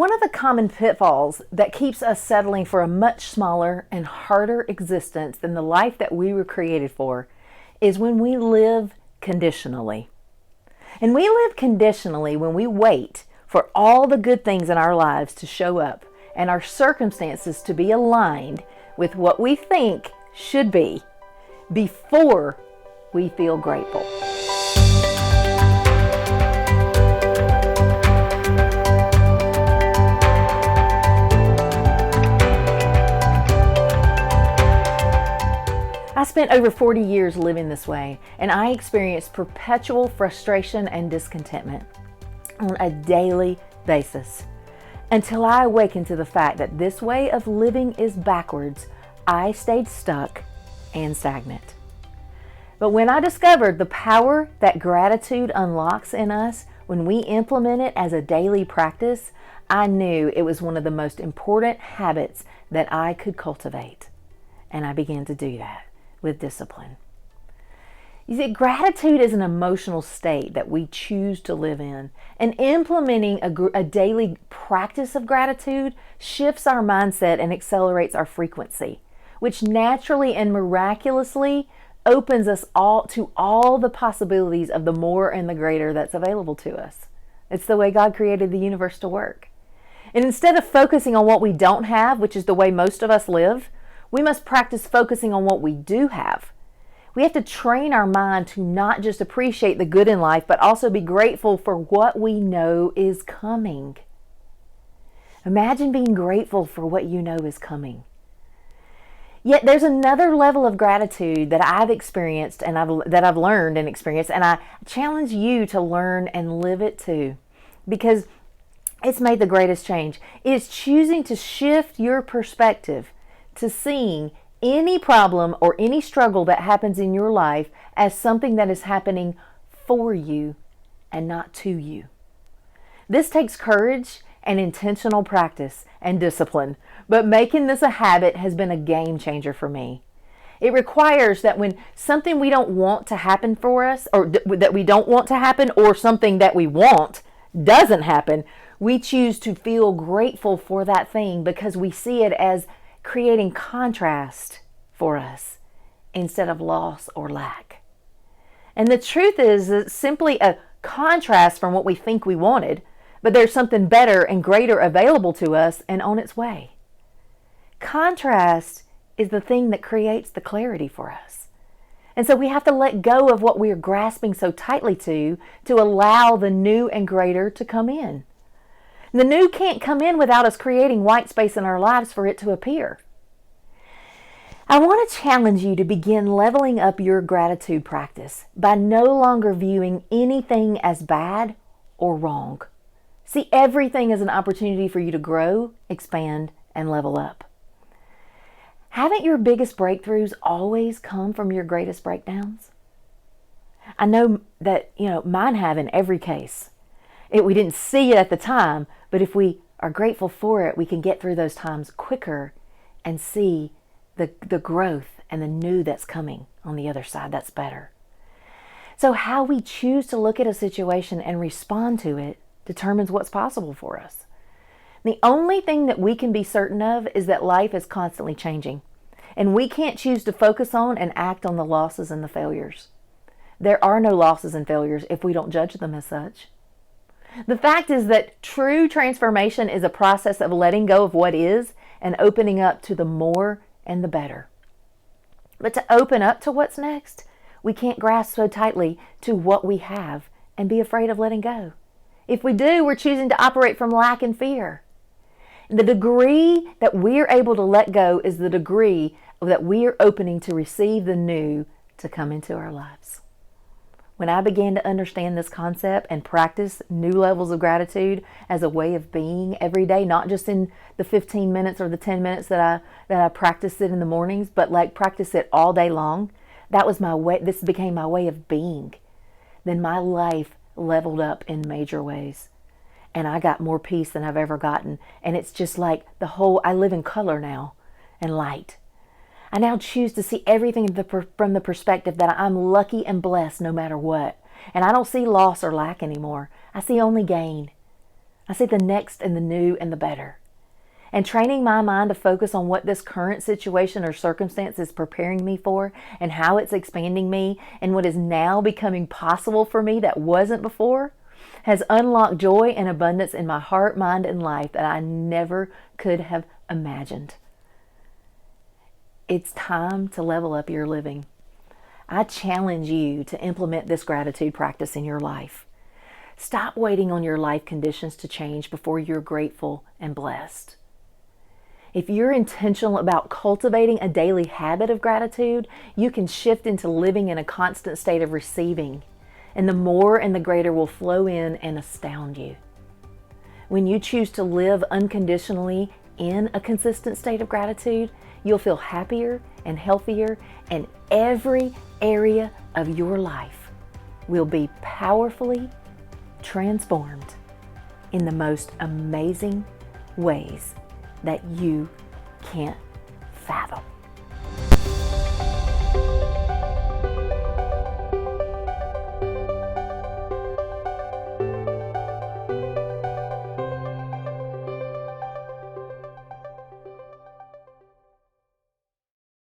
One of the common pitfalls that keeps us settling for a much smaller and harder existence than the life that we were created for is when we live conditionally. And we live conditionally when we wait for all the good things in our lives to show up and our circumstances to be aligned with what we think should be before we feel grateful. I spent over 40 years living this way, and I experienced perpetual frustration and discontentment on a daily basis. Until I awakened to the fact that this way of living is backwards, I stayed stuck and stagnant. But when I discovered the power that gratitude unlocks in us when we implement it as a daily practice, I knew it was one of the most important habits that I could cultivate. And I began to do that with discipline. You see, gratitude is an emotional state that we choose to live in, and implementing a daily practice of gratitude shifts our mindset and accelerates our frequency, which naturally and miraculously opens us all to all the possibilities of the more and the greater that's available to us. It's the way God created the universe to work. And instead of focusing on what we don't have, which is the way most of us live, we must practice focusing on what we do have. We have to train our mind to not just appreciate the good in life, but also be grateful for what we know is coming. Imagine being grateful for what you know is coming. Yet there's another level of gratitude that I've experienced and that I've learned and experienced, and I challenge you to learn and live it too, because it's made the greatest change. It's choosing to shift your perspective to seeing any problem or any struggle that happens in your life as something that is happening for you and not to you. This takes courage and intentional practice and discipline, but making this a habit has been a game changer for me. It requires that when something we don't want to happen for us, or that we don't want to happen, or something that we want doesn't happen, we choose to feel grateful for that thing because we see it as creating contrast for us instead of loss or lack. And the truth is, it's simply a contrast from what we think we wanted, but there's something better and greater available to us and on its way. Contrast is the thing that creates the clarity for us. And so we have to let go of what we're grasping so tightly to allow the new and greater to come in. The new can't come in without us creating white space in our lives for it to appear. I want to challenge you to begin leveling up your gratitude practice by no longer viewing anything as bad or wrong. See everything as an opportunity for you to grow, expand, and level up. Haven't your biggest breakthroughs always come from your greatest breakdowns? I know that, mine have in every case. We didn't see it at the time, but if we are grateful for it, we can get through those times quicker and see the growth and the new that's coming on the other side that's better. So how we choose to look at a situation and respond to it determines what's possible for us. The only thing that we can be certain of is that life is constantly changing, and we can't choose to focus on and act on the losses and the failures. There are no losses and failures if we don't judge them as such. The fact is that true transformation is a process of letting go of what is and opening up to the more and the better. But to open up to what's next, we can't grasp so tightly to what we have and be afraid of letting go. If we do, we're choosing to operate from lack and fear. The degree that we're able to let go is the degree that we are opening to receive the new to come into our lives. When I began to understand this concept and practice new levels of gratitude as a way of being every day, not just in the 15 minutes or the 10 minutes that I practice it in the mornings, but like practice it all day long, that was my way. This became my way of being. Then my life leveled up in major ways. And I got more peace than I've ever gotten. And it's just like I live in color now and light. I now choose to see everything from the perspective that I'm lucky and blessed no matter what. And I don't see loss or lack anymore. I see only gain. I see the next and the new and the better. And training my mind to focus on what this current situation or circumstance is preparing me for and how it's expanding me and what is now becoming possible for me that wasn't before has unlocked joy and abundance in my heart, mind, and life that I never could have imagined. It's time to level up your living. I challenge you to implement this gratitude practice in your life. Stop waiting on your life conditions to change before you're grateful and blessed. If you're intentional about cultivating a daily habit of gratitude, you can shift into living in a constant state of receiving, and the more and the greater will flow in and astound you. When you choose to live unconditionally in a consistent state of gratitude, you'll feel happier and healthier, and every area of your life will be powerfully transformed in the most amazing ways that you can't